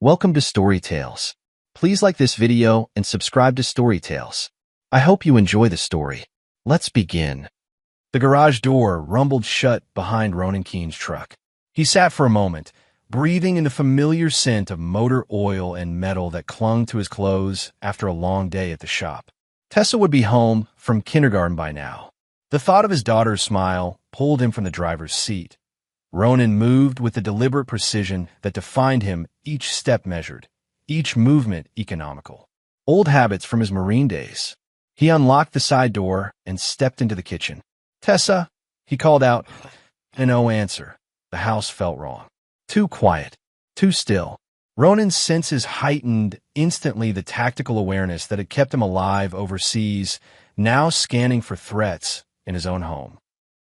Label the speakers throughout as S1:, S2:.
S1: Welcome to Story Tales. Please like this video and subscribe to Story Tales. I hope you enjoy the story. Let's begin. The garage door rumbled shut behind Ronan Keane's truck. He sat for a moment, breathing in the familiar scent of motor oil and metal that clung to his clothes after a long day at the shop. Tessa would be home from kindergarten by now. The thought of his daughter's smile pulled him from the driver's seat. Ronan moved with the deliberate precision that defined him, each step measured, each movement economical. Old habits from his Marine days. He unlocked the side door and stepped into the kitchen. "Tessa," he called out, and no answer. The house felt wrong. Too quiet, too still. Ronan's senses heightened instantly, the tactical awareness that had kept him alive overseas, now scanning for threats in his own home.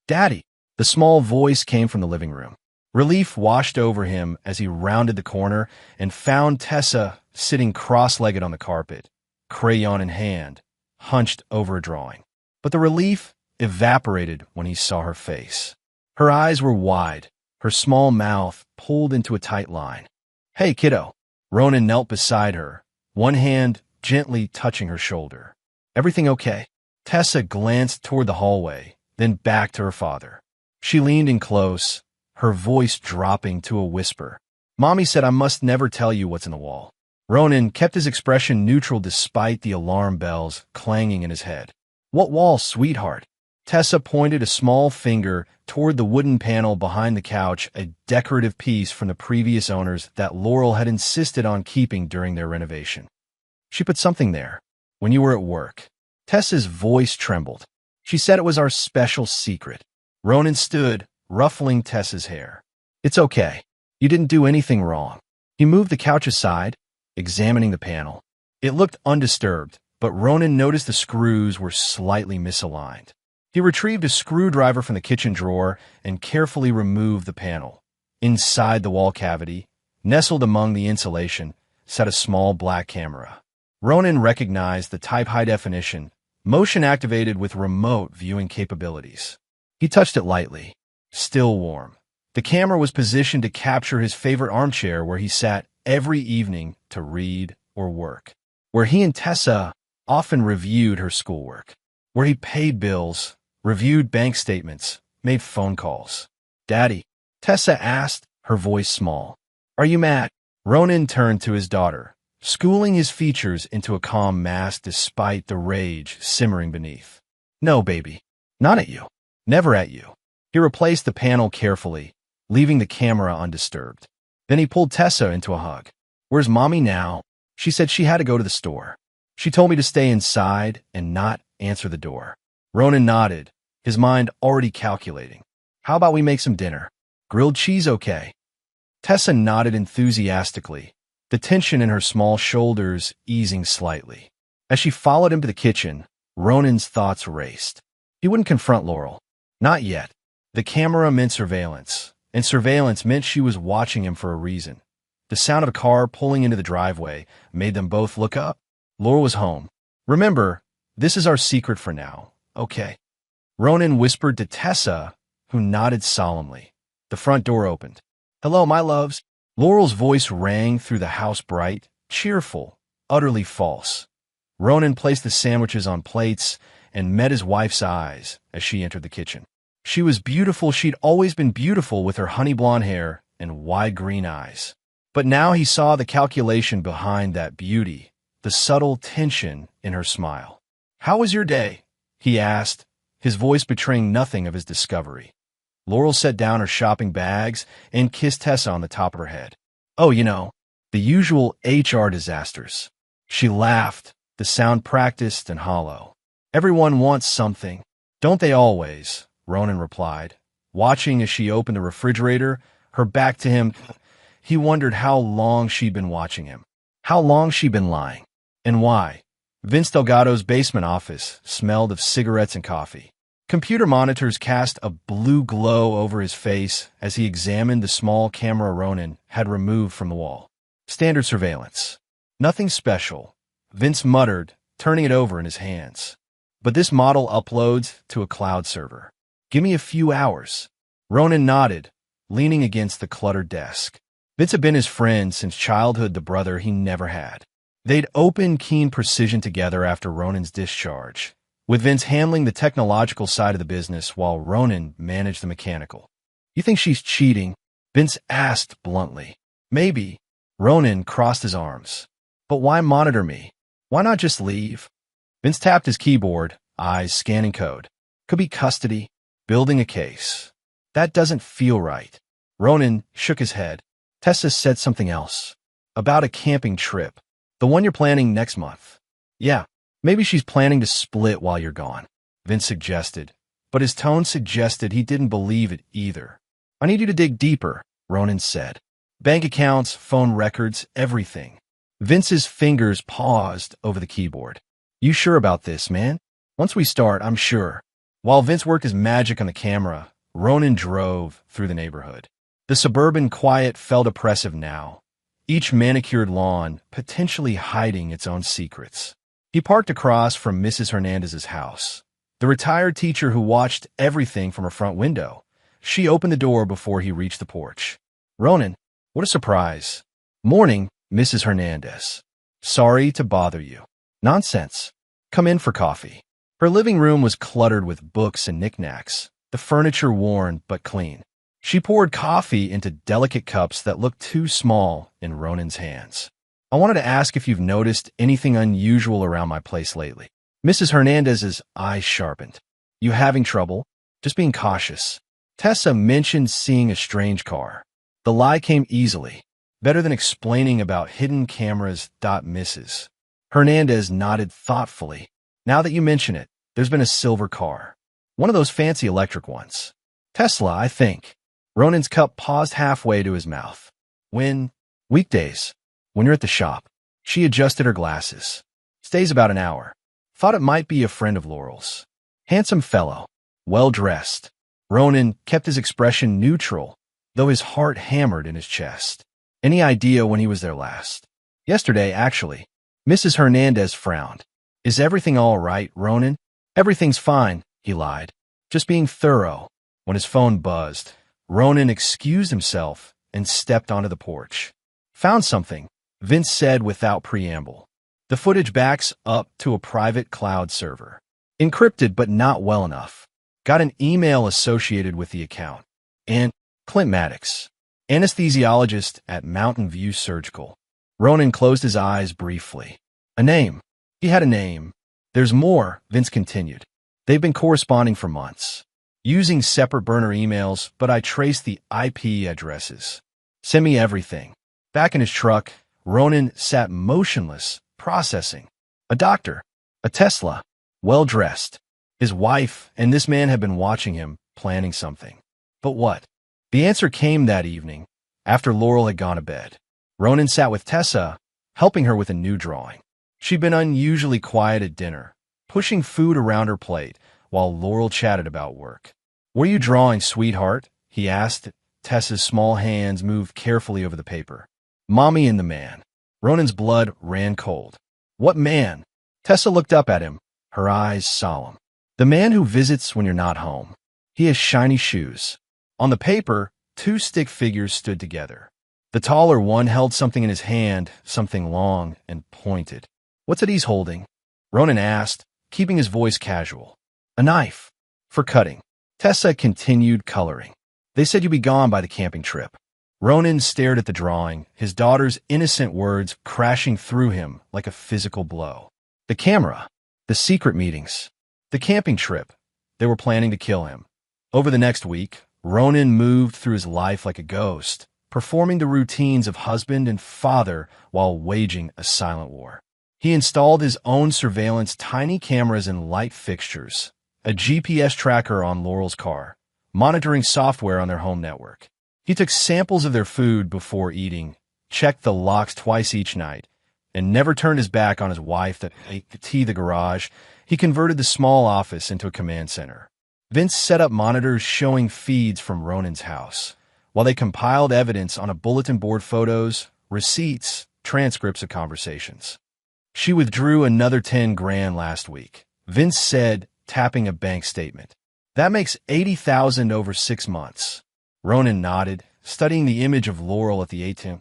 S1: "Daddy!" The small voice came from the living room. Relief washed over him as he rounded the corner and found Tessa sitting cross-legged on the carpet, crayon in hand, hunched over a drawing. But the relief evaporated when he saw her face. Her eyes were wide, her small mouth pulled into a tight line. "Hey, kiddo." Ronan knelt beside her, one hand gently touching her shoulder. "Everything okay?" Tessa glanced toward the hallway, then back to her father. She leaned in close, her voice dropping to a whisper. "Mommy said I must never tell you what's in the wall." Ronan kept his expression neutral despite the alarm bells clanging in his head. "What wall, sweetheart?" Tessa pointed a small finger toward the wooden panel behind the couch, a decorative piece from the previous owners that Laurel had insisted on keeping during their renovation. "She put something there when you were at work." Tessa's voice trembled. "She said it was our special secret." Ronan stood, ruffling Tessa's hair. "It's okay. You didn't do anything wrong." He moved the couch aside, examining the panel. It looked undisturbed, but Ronan noticed the screws were slightly misaligned. He retrieved a screwdriver from the kitchen drawer and carefully removed the panel. Inside the wall cavity, nestled among the insulation, sat a small black camera. Ronan recognized the type high definition, motion-activated with remote viewing capabilities. He touched it lightly. Still warm. The camera was positioned to capture his favorite armchair where he sat every evening to read or work, where he and Tessa often reviewed her schoolwork, where he paid bills, reviewed bank statements, made phone calls. "Daddy," Tessa asked, her voice small. "Are you mad?" Ronan turned to his daughter, schooling his features into a calm mask despite the rage simmering beneath. "No, baby. Not at you. Never at you." He replaced the panel carefully, leaving the camera undisturbed. Then he pulled Tessa into a hug. "Where's Mommy now?" She said she had to go to the store. "She told me to stay inside and not answer the door." Ronan nodded, his mind already calculating. "How about we make some dinner? Grilled cheese okay?" Tessa nodded enthusiastically, the tension in her small shoulders easing slightly. As she followed him to the kitchen, Ronan's thoughts raced. He wouldn't confront Laurel. Not yet. The camera meant surveillance, and surveillance meant she was watching him for a reason. The sound of a car pulling into the driveway made them both look up. Laurel was home. "Remember, this is our secret for now, okay?" Ronan whispered to Tessa, who nodded solemnly. The front door opened. "Hello, my loves." Laurel's voice rang through the house, bright, cheerful, utterly false. Ronan placed the sandwiches on plates and met his wife's eyes as she entered the kitchen. She was beautiful. She'd always been beautiful with her honey blonde hair and wide green eyes. But now he saw the calculation behind that beauty, the subtle tension in her smile. "How was your day?" he asked, his voice betraying nothing of his discovery. Laurel set down her shopping bags and kissed Tessa on the top of her head. "Oh, the usual HR disasters." She laughed, the sound practiced and hollow. "Everyone wants something, don't they always?" Ronan replied, watching as she opened the refrigerator, her back to him. He wondered how long she'd been watching him, how long she'd been lying, and why. Vince Delgado's basement office smelled of cigarettes and coffee. Computer monitors cast a blue glow over his face as he examined the small camera Ronan had removed from the wall. Standard surveillance. Nothing special, Vince muttered, turning it over in his hands. But this model uploads to a cloud server. "Give me a few hours." Ronan nodded, leaning against the cluttered desk. Vince had been his friend since childhood, the brother he never had. They'd opened Keen Precision together after Ronan's discharge, with Vince handling the technological side of the business while Ronan managed the mechanical. "You think she's cheating?" Vince asked bluntly. "Maybe." Ronan crossed his arms. "But why monitor me? Why not just leave?" Vince tapped his keyboard, eyes scanning code. "Could be custody, building a case. That doesn't feel right." Ronan shook his head. "Tessa said something else. About a camping trip. The one you're planning next month." "Yeah, maybe she's planning to split while you're gone," Vince suggested, but his tone suggested he didn't believe it either. "I need you to dig deeper," Ronan said. "Bank accounts, phone records, everything." Vince's fingers paused over the keyboard. "You sure about this, man? Once we start, I'm sure." While Vince worked his magic on the camera, Ronan drove through the neighborhood. The suburban quiet felt oppressive now, each manicured lawn potentially hiding its own secrets. He parked across from Mrs. Hernandez's house, the retired teacher who watched everything from her front window. She opened the door before he reached the porch. "Ronan, what a surprise." "Morning, Mrs. Hernandez. Sorry to bother you." "Nonsense. Come in for coffee." Her living room was cluttered with books and knickknacks, the furniture worn but clean. She poured coffee into delicate cups that looked too small in Ronan's hands. "I wanted to ask if you've noticed anything unusual around my place lately." Mrs. Hernandez's eyes sharpened. "You having trouble?" "Just being cautious." Tessa mentioned seeing a strange car. The lie came easily, better than explaining about hidden cameras. Mrs. Hernandez nodded thoughtfully. "Now that you mention it, there's been a silver car. One of those fancy electric ones. Tesla, I think." Ronan's cup paused halfway to his mouth. "When?" "Weekdays. When you're at the shop." She adjusted her glasses. "Stays about an hour. Thought it might be a friend of Laurel's. Handsome fellow. Well-dressed." Ronan kept his expression neutral, though his heart hammered in his chest. "Any idea when he was there last?" "Yesterday, actually." Mrs. Hernandez frowned. "Is everything all right, Ronan?" "Everything's fine," he lied. "Just being thorough." When his phone buzzed, Ronan excused himself and stepped onto the porch. "Found something," Vince said without preamble. The footage backs up to a private cloud server. Encrypted but not well enough. Got an email associated with the account. And Clint Maddox, anesthesiologist at Mountain View Surgical. Ronan closed his eyes briefly. A name. He had a name. "There's more," Vince continued. "They've been corresponding for months. Using separate burner emails, but I traced the IP addresses. Send me everything." Back in his truck, Ronan sat motionless, processing. A doctor. A Tesla. Well-dressed. His wife and this man had been watching him, planning something. But what? The answer came that evening, after Laurel had gone to bed. Ronan sat with Tessa, helping her with a new drawing. She'd been unusually quiet at dinner, pushing food around her plate, while Laurel chatted about work. "What are you drawing, sweetheart?" he asked. Tessa's small hands moved carefully over the paper. "Mommy and the man." Ronan's blood ran cold. "What man?" Tessa looked up at him, her eyes solemn. "The man who visits when you're not home. He has shiny shoes." On the paper, two stick figures stood together. The taller one held something in his hand, something long and pointed. "What's it he's holding?" Ronan asked, keeping his voice casual. "A knife. For cutting." Tessa continued coloring. "They said you'd be gone by the camping trip." Ronan stared at the drawing, his daughter's innocent words crashing through him like a physical blow. The camera. The secret meetings. The camping trip. They were planning to kill him. Over the next week, Ronan moved through his life like a ghost, performing the routines of husband and father while waging a silent war. He installed his own surveillance, tiny cameras and light fixtures, a GPS tracker on Laurel's car, monitoring software on their home network. He took samples of their food before eating, checked the locks twice each night, and never turned his back on his wife that ate the garage. He converted the small office into a command center. Vince set up monitors showing feeds from Ronan's house, while they compiled evidence on a bulletin board: photos, receipts, transcripts of conversations. "She withdrew another 10 grand last week," Vince said, tapping a bank statement. "That makes 80,000 over 6 months." Ronan nodded, studying the image of Laurel at the ATM.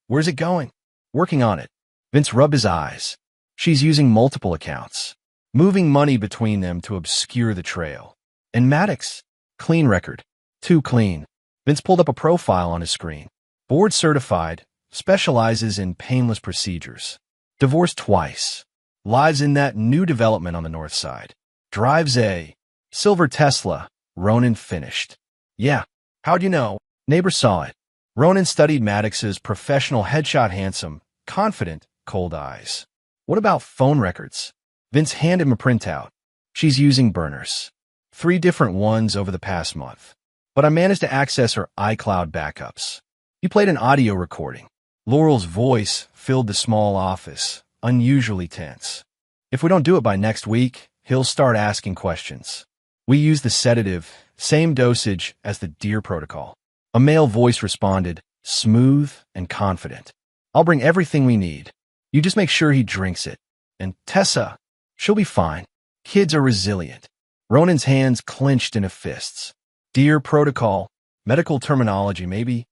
S1: Where's it going? Working on it. Vince rubbed his eyes. She's using multiple accounts, moving money between them to obscure the trail. And Maddox? Clean record. Too clean. Vince pulled up a profile on his screen. Board certified, specializes in painless procedures. Divorced twice. Lives in that new development on the north side. Drives a silver Tesla. Ronan finished. Yeah. How'd you know? Neighbor saw it. Ronan studied Maddox's professional headshot, handsome, confident, cold eyes. What about phone records? Vince handed him a printout. She's using burners. 3 different ones over the past month. But I managed to access her iCloud backups. He played an audio recording. Laurel's voice filled the small office, unusually tense. If we don't do it by next week, he'll start asking questions. We use the sedative, same dosage as the DEAR protocol. A male voice responded, smooth and confident. I'll bring everything we need. You just make sure he drinks it. And Tessa, she'll be fine. Kids are resilient. Ronan's hands clenched into fists. DEAR protocol, medical terminology maybe?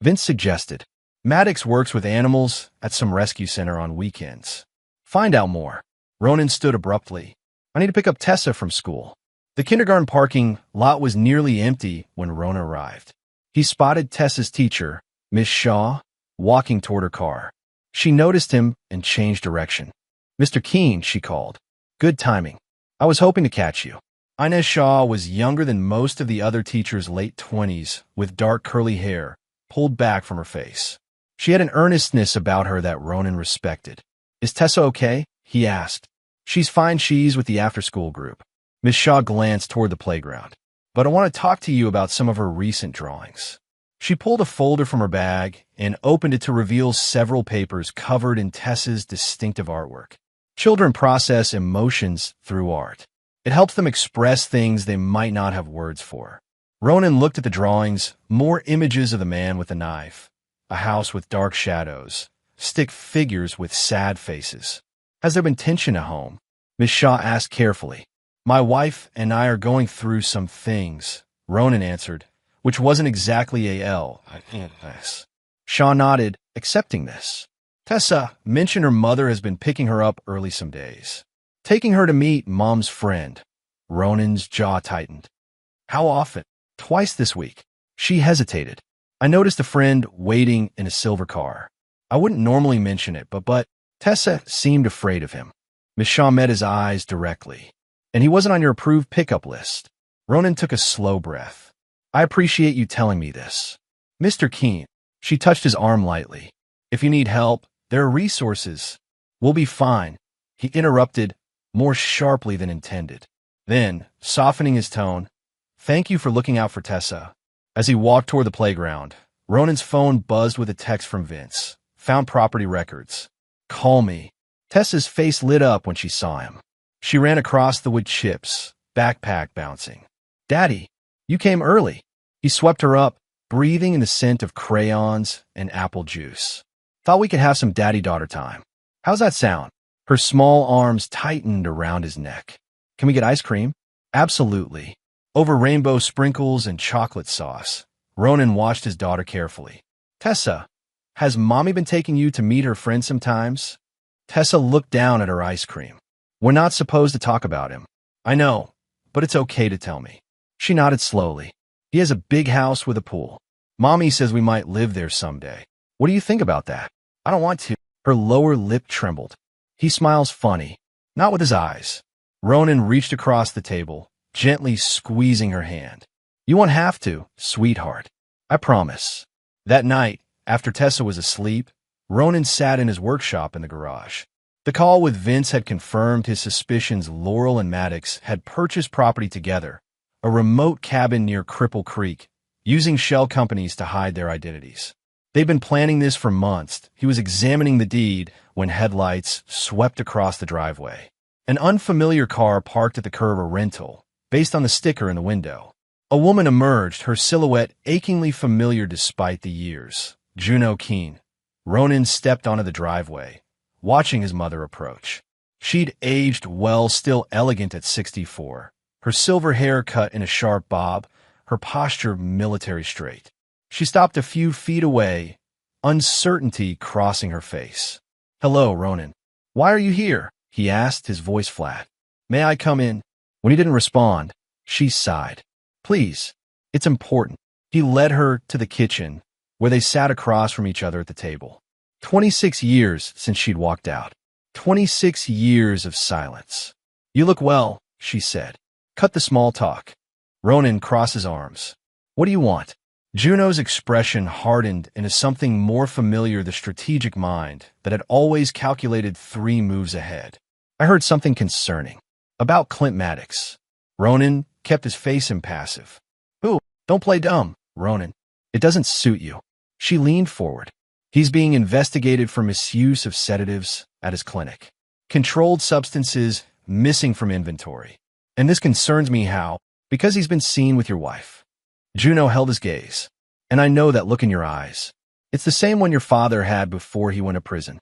S1: Vince suggested. Maddox works with animals at some rescue center on weekends. Find out more. Ronan stood abruptly. I need to pick up Tessa from school. The kindergarten parking lot was nearly empty when Ronan arrived. He spotted Tessa's teacher, Miss Shaw, walking toward her car. She noticed him and changed direction. Mr. Keene, she called. Good timing. I was hoping to catch you. Inez Shaw was younger than most of the other teachers' late 20s, with dark curly hair pulled back from her face. She had an earnestness about her that Ronan respected. Is Tessa okay? He asked. She's fine. She's with the after-school group. Miss Shaw glanced toward the playground. But I want to talk to you about some of her recent drawings. She pulled a folder from her bag and opened it to reveal several papers covered in Tessa's distinctive artwork. Children process emotions through art. It helps them express things they might not have words for. Ronan looked at the drawings, more images of the man with the knife, a house with dark shadows, stick figures with sad faces. Has there been tension at home? Miss Shaw asked carefully. My wife and I are going through some things, Ronan answered, which wasn't exactly a-l-i-n-s. Shaw nodded, accepting this. Tessa mentioned her mother has been picking her up early some days. Taking her to meet Mom's friend. Ronan's jaw tightened. How often? Twice this week. She hesitated. I noticed a friend waiting in a silver car. I wouldn't normally mention it, but Tessa seemed afraid of him. Miss Shaw met his eyes directly. And he wasn't on your approved pickup list. Ronan took a slow breath. I appreciate you telling me this. Mr. Keene, she touched his arm lightly. If you need help, there are resources. We'll be fine. He interrupted, more sharply than intended. Then, softening his tone, thank you for looking out for Tessa. As he walked toward the playground, Ronan's phone buzzed with a text from Vince. Found property records. Call me. Tessa's face lit up when she saw him. She ran across the wood chips, backpack bouncing. Daddy, you came early. He swept her up, breathing in the scent of crayons and apple juice. Thought we could have some daddy-daughter time. How's that sound? Her small arms tightened around his neck. Can we get ice cream? Absolutely. Over rainbow sprinkles and chocolate sauce. Ronan watched his daughter carefully. Tessa, has Mommy been taking you to meet her friends sometimes? Tessa looked down at her ice cream. We're not supposed to talk about him. I know, but it's okay to tell me. She nodded slowly. He has a big house with a pool. Mommy says we might live there someday. What do you think about that? I don't want to. Her lower lip trembled. He smiles funny, not with his eyes. Ronan reached across the table, gently squeezing her hand. You won't have to, sweetheart. I promise. That night, after Tessa was asleep, Ronan sat in his workshop in the garage. The call with Vince had confirmed his suspicions Laurel and Maddox had purchased property together, a remote cabin near Cripple Creek, using shell companies to hide their identities. They'd been planning this for months. He was examining the deed when headlights swept across the driveway. An unfamiliar car parked at the curb, a rental, based on the sticker in the window. A woman emerged, her silhouette achingly familiar despite the years. Juno Keene. Ronan stepped onto the driveway, watching his mother approach. She'd aged well, still elegant at 64. Her silver hair cut in a sharp bob, her posture military straight. She stopped a few feet away, uncertainty crossing her face. "Hello, Ronan. Why are you here?" he asked, his voice flat. "May I come in?" When he didn't respond, she sighed. "Please, it's important." He led her to the kitchen, where they sat across from each other at the table. 26 years since she'd walked out. 26 years of silence. "You look well," she said. "Cut the small talk." Ronan crossed his arms. "What do you want?" Juno's expression hardened into something more familiar, the strategic mind that had always calculated 3 moves ahead. "I heard something concerning. About Clint Maddox." Ronan kept his face impassive. "Who? Don't play dumb, Ronan. It doesn't suit you." She leaned forward. "He's being investigated for misuse of sedatives at his clinic. Controlled substances missing from inventory. And this concerns me how? Because he's been seen with your wife." Juno held his gaze. "And I know that look in your eyes. It's the same one your father had before he went to prison."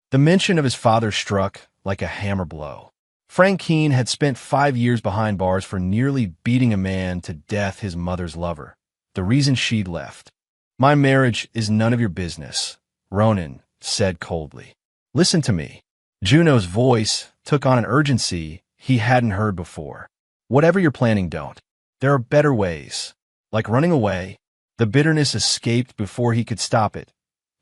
S1: The mention of his father struck like a hammer blow. Frank Keene had spent 5 years behind bars for nearly beating a man to death, his mother's lover. The reason she'd left. "My marriage is none of your business," Ronan said coldly. "Listen to me." Juno's voice took on an urgency he hadn't heard before. "Whatever you're planning, don't. There are better ways. Like running away." The bitterness escaped before he could stop it.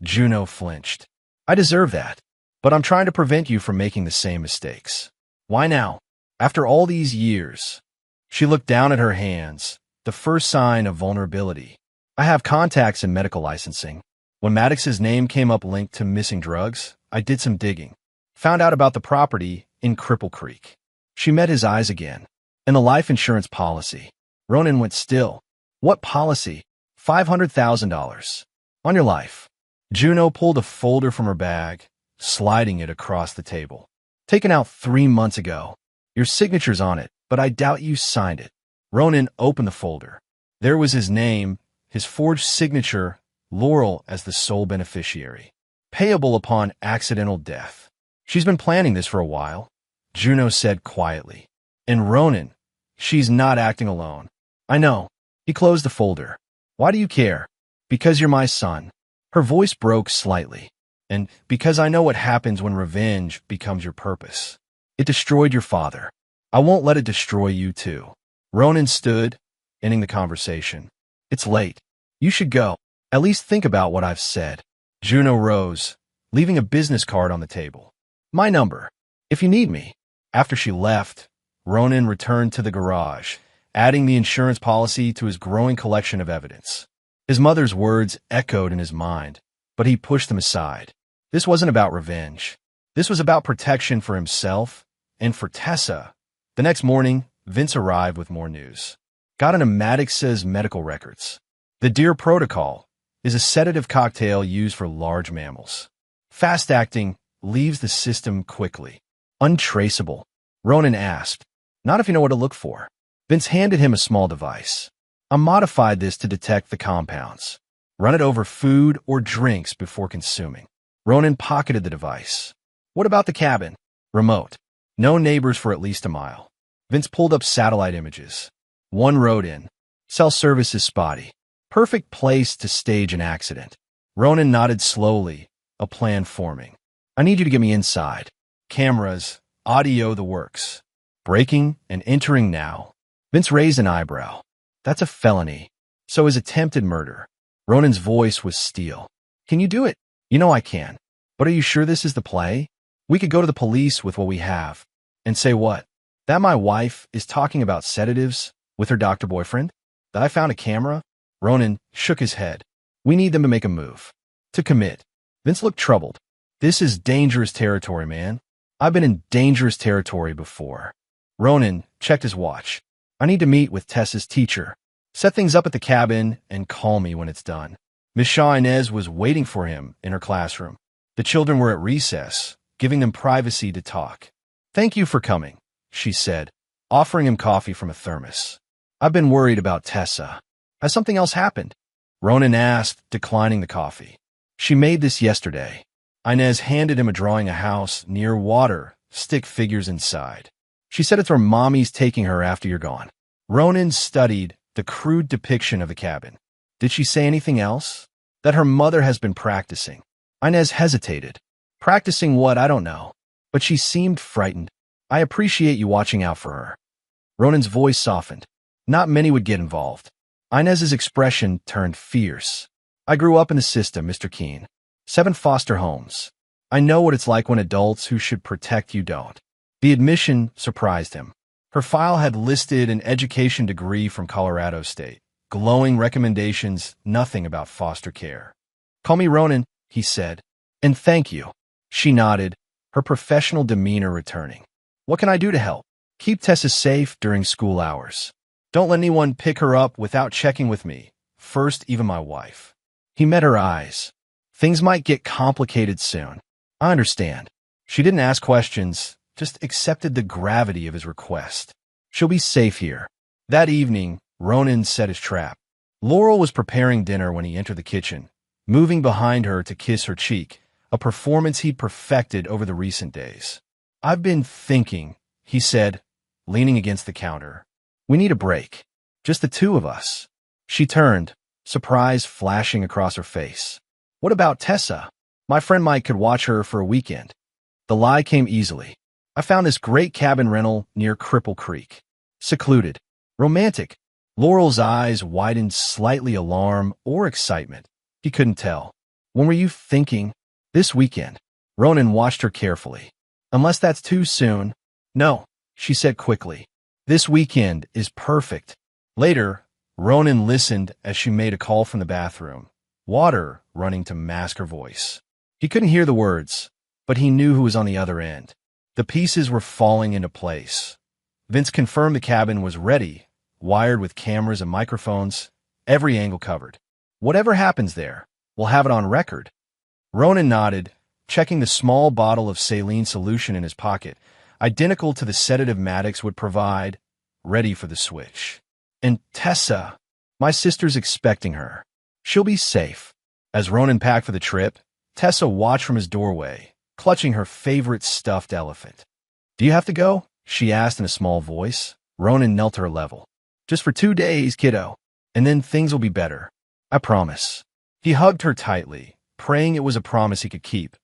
S1: Juno flinched. "I deserve that. But I'm trying to prevent you from making the same mistakes." "Why now? After all these years?" She looked down at her hands, the first sign of vulnerability. "I have contacts in medical licensing. When Maddox's name came up linked to missing drugs, I did some digging. Found out about the property in Cripple Creek." She met his eyes again. "And the life insurance policy." Ronan went still. "What policy?" $500,000. "On your life." Juno pulled a folder from her bag, sliding it across the table. "Taken out 3 months ago. Your signature's on it, but I doubt you signed it." Ronan opened the folder. There was his name, his forged signature, Laurel as the sole beneficiary. Payable upon accidental death. "She's been planning this for a while," Juno said quietly. "And Ronan, she's not acting alone." "I know." He closed the folder. "Why do you care?" "Because you're my son." Her voice broke slightly. "And because I know what happens when revenge becomes your purpose. It destroyed your father. I won't let it destroy you too." Ronan stood, ending the conversation. "It's late. You should go. At least think about what I've said." Juno rose, leaving a business card on the table. "My number, if you need me." After she left, Ronan returned to the garage, adding the insurance policy to his growing collection of evidence. His mother's words echoed in his mind, but he pushed them aside. This wasn't about revenge. This was about protection for himself and for Tessa. The next morning, Vince arrived with more news. Got into Maddox's medical records. The Deer Protocol is a sedative cocktail used for large mammals. Fast-acting, leaves the system quickly. Untraceable. Ronan asked. "Not if you know what to look for." Vince handed him a small device. "I modified this to detect the compounds. Run it over food or drinks before consuming." Ronan pocketed the device. "What about the cabin?" "Remote. No neighbors for at least a mile." Vince pulled up satellite images. One wrote in. "Cell service is spotty. Perfect place to stage an accident." Ronan nodded slowly, a plan forming. "I need you to get me inside. Cameras, audio, the works. Breaking and entering now." Vince raised an eyebrow. "That's a felony. So is attempted murder." Ronan's voice was steel. "Can you do it?" "You know I can. But are you sure this is the play? We could go to the police with what we have. And say what? That my wife is talking about sedatives with her doctor boyfriend? That I found a camera?" Ronan shook his head. "We need them to make a move. To commit." Vince looked troubled. "This is dangerous territory, man. I've been in dangerous territory before." Ronan checked his watch. "I need to meet with Tessa's teacher. Set things up at the cabin and call me when it's done." Miss Shaw Inez was waiting for him in her classroom. The children were at recess, giving them privacy to talk. "Thank you for coming," she said, offering him coffee from a thermos. "I've been worried about Tessa. Has something else happened?" Ronan asked, declining the coffee. "She made this yesterday." Inez handed him a drawing of a house near water, stick figures inside. "She said it's where mommy's taking her after you're gone." Ronan studied the crude depiction of the cabin. Did she say anything else? That her mother has been practicing. Inez hesitated. Practicing what, I don't know. But she seemed frightened. I appreciate you watching out for her. Ronan's voice softened. Not many would get involved. Inez's expression turned fierce. I grew up in the system, Mr. Keene. 7 foster homes. I know what it's like when adults who should protect you don't. The admission surprised him. Her file had listed an education degree from Colorado State. Glowing recommendations, nothing about foster care. Call me Ronan, he said. And thank you. She nodded, her professional demeanor returning. What can I do to help? Keep Tessa safe during school hours. Don't let anyone pick her up without checking with me. First, even my wife. He met her eyes. Things might get complicated soon. I understand. She didn't ask questions, just accepted the gravity of his request. She'll be safe here. That evening, Ronan set his trap. Laurel was preparing dinner when he entered the kitchen, moving behind her to kiss her cheek, a performance he'd perfected over the recent days. I've been thinking, he said, leaning against the counter. We need a break. Just the two of us. She turned, surprise flashing across her face. What about Tessa? My friend Mike could watch her for a weekend. The lie came easily. I found this great cabin rental near Cripple Creek. Secluded. Romantic. Laurel's eyes widened slightly alarm or excitement. He couldn't tell. When were you thinking? This weekend. Ronan watched her carefully. Unless that's too soon. No, she said quickly. This weekend is perfect. Later, Ronan listened as she made a call from the bathroom, water running to mask her voice. He couldn't hear the words, but he knew who was on the other end. The pieces were falling into place. Vince confirmed the cabin was ready, wired with cameras and microphones, every angle covered. Whatever happens there, we'll have it on record. Ronan nodded, checking the small bottle of saline solution in his pocket, identical to the sedative Maddox would provide, ready for the switch. And Tessa, my sister's expecting her. She'll be safe. As Ronan packed for the trip, Tessa watched from his doorway, clutching her favorite stuffed elephant. Do you have to go? She asked in a small voice. Ronan knelt to her level. Just for 2 days, kiddo, and then things will be better. I promise. He hugged her tightly, praying it was a promise he could keep.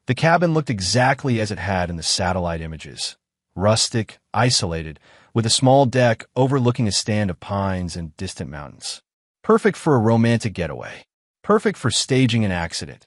S1: The cabin looked exactly as it had in the satellite images. Rustic, isolated, with a small deck overlooking a stand of pines and distant mountains. Perfect for a romantic getaway. Perfect for staging an accident.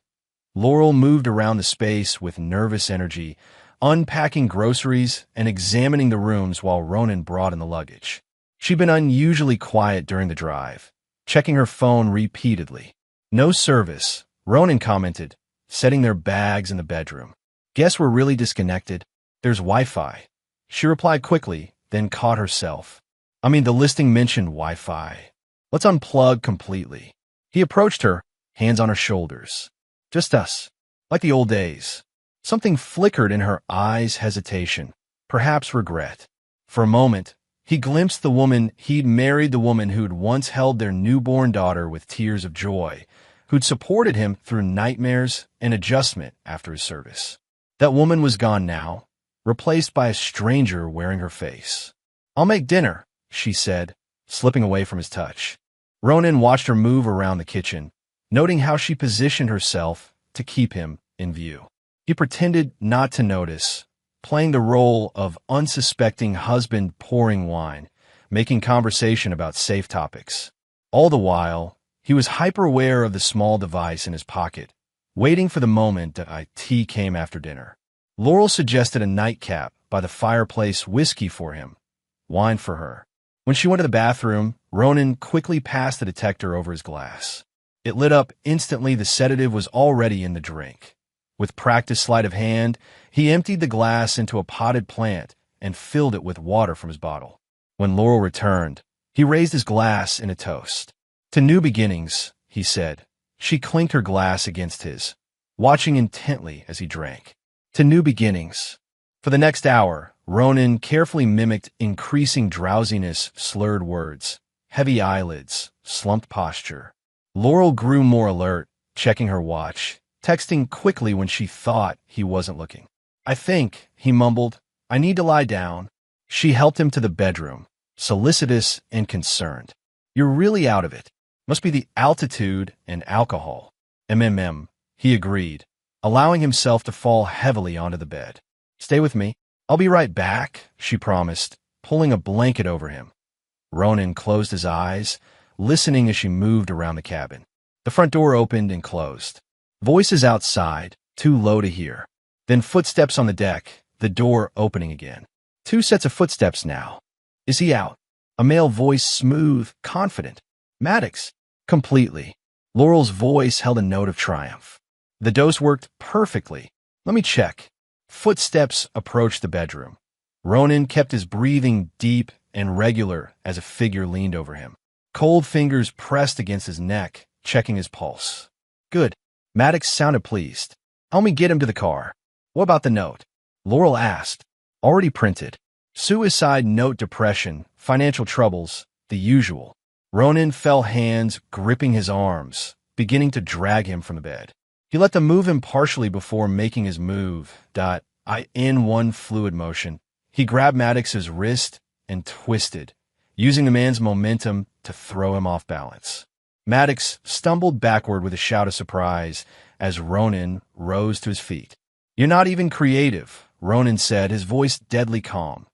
S1: Laurel moved around the space with nervous energy, unpacking groceries and examining the rooms while Ronan brought in the luggage. She'd been unusually quiet during the drive, checking her phone repeatedly. No service, Ronan commented, setting their bags in the bedroom. Guess we're really disconnected. There's Wi-Fi. She replied quickly, then caught herself. I mean, the listing mentioned Wi-Fi. Let's unplug completely. He approached her, hands on her shoulders. Just us. Like the old days. Something flickered in her eyes, hesitation, perhaps regret. For a moment, he glimpsed the woman he'd married, the woman who'd once held their newborn daughter with tears of joy, who'd supported him through nightmares and adjustment after his service. That woman was gone now, replaced by a stranger wearing her face. I'll make dinner, she said, slipping away from his touch. Ronan watched her move around the kitchen, noting how she positioned herself to keep him in view. He pretended not to notice, playing the role of unsuspecting husband pouring wine, making conversation about safe topics. All the while, he was hyper-aware of the small device in his pocket, waiting for the moment that tea came after dinner. Laurel suggested a nightcap by the fireplace, whiskey for him, wine for her. When she went to the bathroom, Ronan quickly passed the detector over his glass. It lit up instantly. The sedative was already in the drink. With practiced sleight of hand, he emptied the glass into a potted plant and filled it with water from his bottle. When Laurel returned, he raised his glass in a toast. To new beginnings, he said. She clinked her glass against his, watching intently as he drank. To new beginnings. For the next hour, Ronan carefully mimicked increasing drowsiness, slurred words, heavy eyelids, slumped posture. Laurel grew more alert, checking her watch, texting quickly when she thought he wasn't looking. I think, he mumbled, I need to lie down. She helped him to the bedroom, solicitous and concerned. You're really out of it. Must be the altitude and alcohol. He agreed, allowing himself to fall heavily onto the bed. Stay with me. I'll be right back, she promised, pulling a blanket over him. Ronan closed his eyes, listening as she moved around the cabin. The front door opened and closed. Voices outside, too low to hear. Then footsteps on the deck, the door opening again. 2 sets of footsteps now. Is he out? A male voice, smooth, confident. Maddox. Completely. Laurel's voice held a note of triumph. The dose worked perfectly. Let me check. Footsteps approached the bedroom. Ronan kept his breathing deep and regular as a figure leaned over him. Cold fingers pressed against his neck, checking his pulse. Good. Maddox sounded pleased. Help me get him to the car. What about the note? Laurel asked. Already printed. Suicide note, depression, financial troubles, the usual. Ronan felt hands gripping his arms, beginning to drag him from the bed. He let them move him partially before making his move. In one fluid motion, he grabbed Maddox's wrist and twisted, using the man's momentum to throw him off balance. Maddox stumbled backward with a shout of surprise as Ronan rose to his feet. You're not even creative, Ronan said, his voice deadly calm.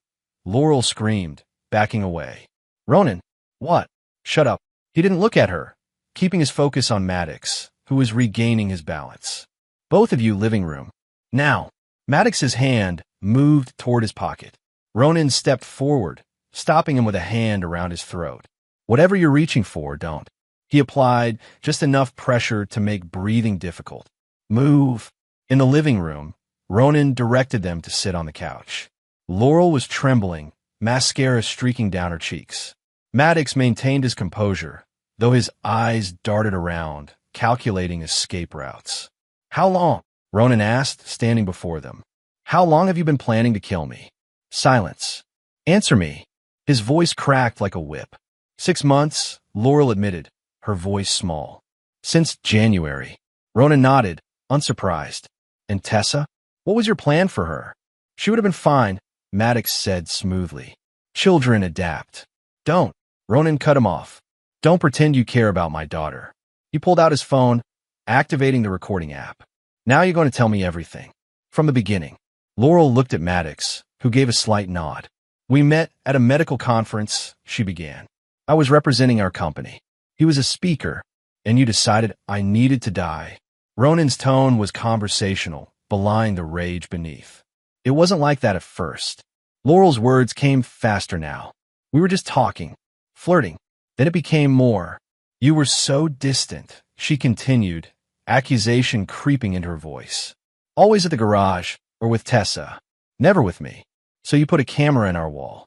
S1: Laurel screamed, backing away. Ronan, what? Shut up. He didn't look at her, keeping his focus on Maddox, who was regaining his balance. Both of you, living room. Now. Maddox's hand moved toward his pocket. Ronan stepped forward, stopping him with a hand around his throat. Whatever you're reaching for, don't. He applied just enough pressure to make breathing difficult. Move. In the living room, Ronan directed them to sit on the couch. Laurel was trembling, mascara streaking down her cheeks. Maddox maintained his composure, though his eyes darted around, calculating escape routes. How long? Ronan asked, standing before them. How long have you been planning to kill me? Silence. Answer me. His voice cracked like a whip. 6 months, Laurel admitted, her voice small. Since January. Ronan nodded, unsurprised. And Tessa? What was your plan for her? She would have been fine, Maddox said smoothly. Children adapt. Don't. Ronan cut him off. Don't pretend you care about my daughter. He pulled out his phone, activating the recording app. Now you're going to tell me everything. From the beginning. Laurel looked at Maddox, who gave a slight nod. We met at a medical conference, she began. I was representing our company. He was a speaker, and you decided I needed to die. Ronan's tone was conversational, belying the rage beneath. It wasn't like that at first. Laurel's words came faster now. We were just talking, flirting. Then it became more. You were so distant, she continued, accusation creeping into her voice. Always at the garage, or with Tessa. Never with me. So you put a camera in our wall.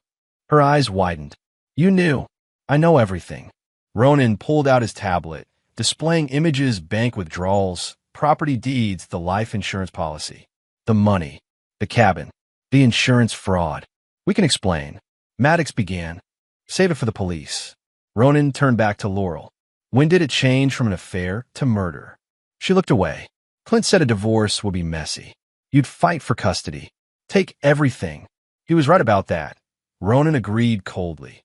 S1: Her eyes widened. You knew. I know everything. Ronan pulled out his tablet, displaying images, bank withdrawals, property deeds, the life insurance policy. The money. The cabin. The insurance fraud. We can explain. Maddox began. Save it for the police. Ronan turned back to Laurel. When did it change from an affair to murder? She looked away. Clint said a divorce would be messy. You'd fight for custody. Take everything. He was right about that. Ronan agreed coldly.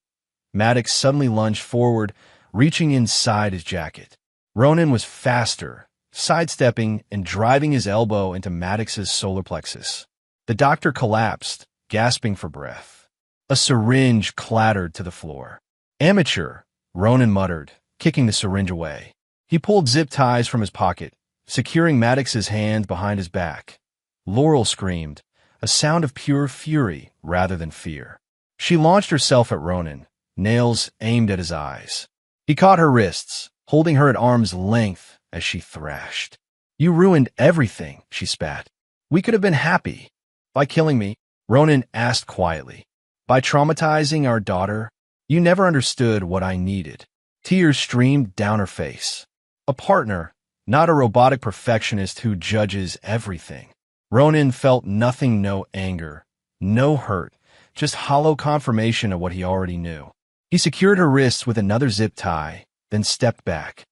S1: Maddox suddenly lunged forward, reaching inside his jacket. Ronan was faster, sidestepping and driving his elbow into Maddox's solar plexus. The doctor collapsed, gasping for breath. A syringe clattered to the floor. Amateur, Ronan muttered, kicking the syringe away. He pulled zip ties from his pocket, securing Maddox's hand behind his back. Laurel screamed, a sound of pure fury rather than fear. She launched herself at Ronan, nails aimed at his eyes. He caught her wrists, holding her at arm's length as she thrashed. You ruined everything, she spat. We could have been happy. By killing me, Ronan asked quietly. By traumatizing our daughter, you never understood what I needed. Tears streamed down her face. A partner, not a robotic perfectionist who judges everything. Ronan felt nothing, no anger, no hurt, just hollow confirmation of what he already knew. He secured her wrists with another zip tie, then stepped back.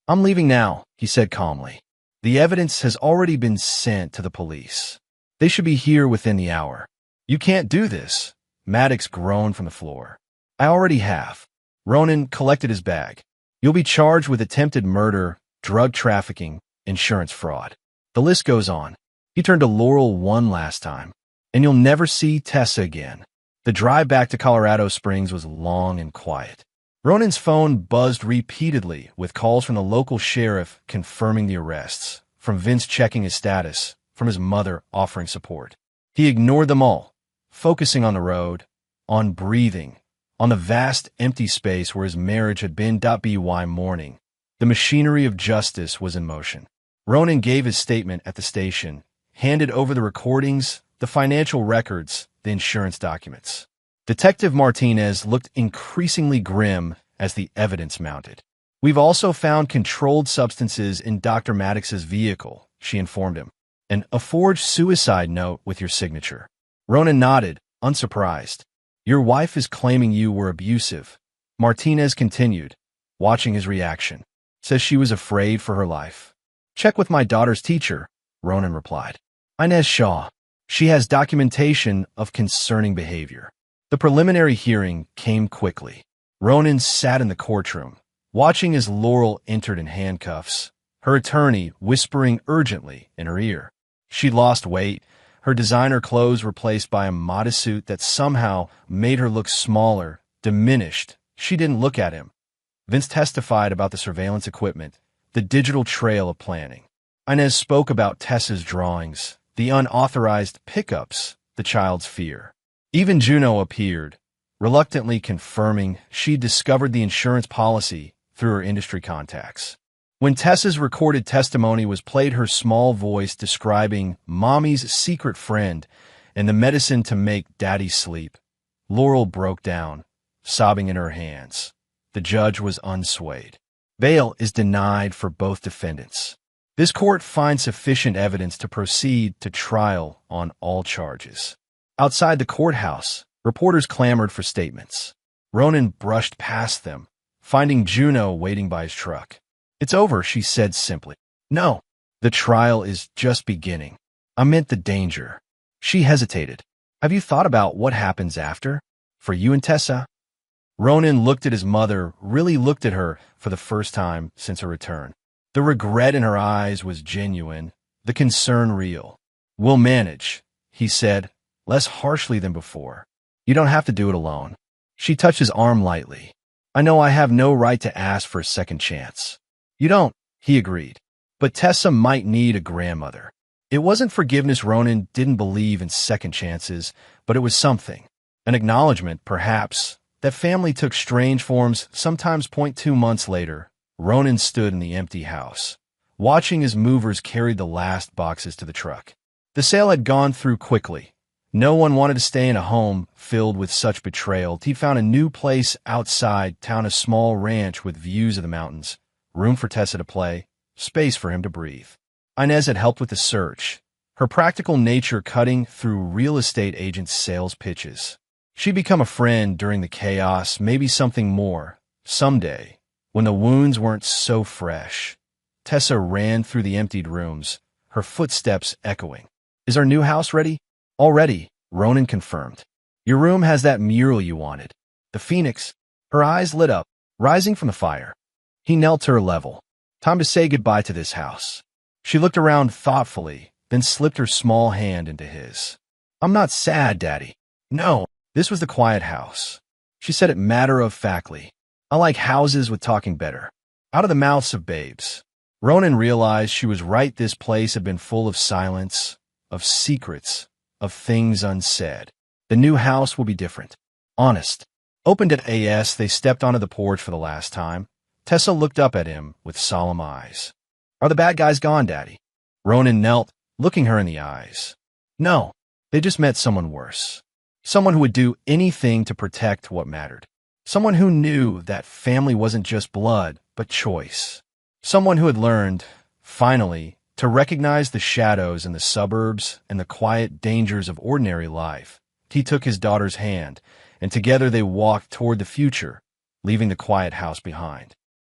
S1: I'm leaving now, he said calmly. The evidence has already been sent to the police. They should be here within the hour. You can't do this, Maddox groaned from the floor. I already have. Ronan collected his bag. You'll be charged with attempted murder, drug trafficking, insurance fraud. The list goes on. He turned to Laurel one last time, and you'll never see Tessa again. The drive back to Colorado Springs was long and quiet. Ronan's phone buzzed repeatedly with calls from the local sheriff confirming the arrests, from Vince checking his status, from his mother offering support. He ignored them all, focusing on the road, on breathing, on the vast empty space where his marriage had been. By morning, the machinery of justice was in motion. Ronan gave his statement at the station, handed over the recordings, the financial records, the insurance documents. Detective Martinez looked increasingly grim as the evidence mounted. We've also found controlled substances in Dr. Maddox's vehicle, she informed him, and a forged suicide note with your signature. Ronan nodded, unsurprised. Your wife is claiming you were abusive. Martinez continued, watching his reaction. Says she was afraid for her life. Check with my daughter's teacher, Ronan replied. Inez Shaw. She has documentation of concerning behavior. The preliminary hearing came quickly. Ronan sat in the courtroom, watching as Laurel entered in handcuffs, her attorney whispering urgently in her ear. She'd lost weight, her designer clothes replaced by a modest suit that somehow made her look smaller, diminished. She didn't look at him. Vince testified about the surveillance equipment, the digital trail of planning. Inez spoke about Tessa's drawings, the unauthorized pickups, the child's fear. Even Juno appeared, reluctantly confirming she'd discovered the insurance policy through her industry contacts. When Tessa's recorded testimony was played, her small voice describing Mommy's secret friend and the medicine to make Daddy sleep, Laurel broke down, sobbing in her hands. The judge was unswayed. Bail is denied for both defendants. This court finds sufficient evidence to proceed to trial on all charges. Outside the courthouse, reporters clamored for statements. Ronan brushed past them, finding Juno waiting by his truck. It's over, she said simply. No, the trial is just beginning. I meant the danger. She hesitated. Have you thought about what happens after? For you and Tessa? Ronan looked at his mother, really looked at her for the first time since her return. The regret in her eyes was genuine, the concern real. We'll manage, he said, less harshly than before. You don't have to do it alone. She touched his arm lightly. I know I have no right to ask for a second chance. You don't, he agreed. But Tessa might need a grandmother. It wasn't forgiveness. Ronan didn't believe in second chances, but it was something. An acknowledgement, perhaps, that family took strange forms. Sometimes 2 months later, Ronan stood in the empty house, watching as movers carried the last boxes to the truck. The sale had gone through quickly. No one wanted to stay in a home filled with such betrayal. He found a new place outside town, a small ranch with views of the mountains, room for Tessa to play, space for him to breathe. Inez had helped with the search, her practical nature cutting through real estate agents' sales pitches. She'd become a friend during the chaos, maybe something more, someday, when the wounds weren't so fresh. Tessa ran through the emptied rooms, her footsteps echoing. Is our new house ready? Already, Ronan confirmed. Your room has that mural you wanted. The phoenix. Her eyes lit up, rising from the fire. He knelt to her level. Time to say goodbye to this house. She looked around thoughtfully, then slipped her small hand into his. I'm not sad, Daddy. No, this was the quiet house. She said it matter-of-factly. I like houses with talking better. Out of the mouths of babes. Ronan realized she was right. This place had been full of silence, of secrets, of things unsaid. The new house will be different. Honest. Opened at AS, they stepped onto the porch for the last time. Tessa looked up at him with solemn eyes. Are the bad guys gone, Daddy? Ronan knelt, looking her in the eyes. No, they just met someone worse. Someone who would do anything to protect what mattered. Someone who knew that family wasn't just blood, but choice. Someone who had learned, finally, to recognize the shadows in the suburbs and the quiet dangers of ordinary life. He took his daughter's hand, and together they walked toward the future, leaving the quiet house behind.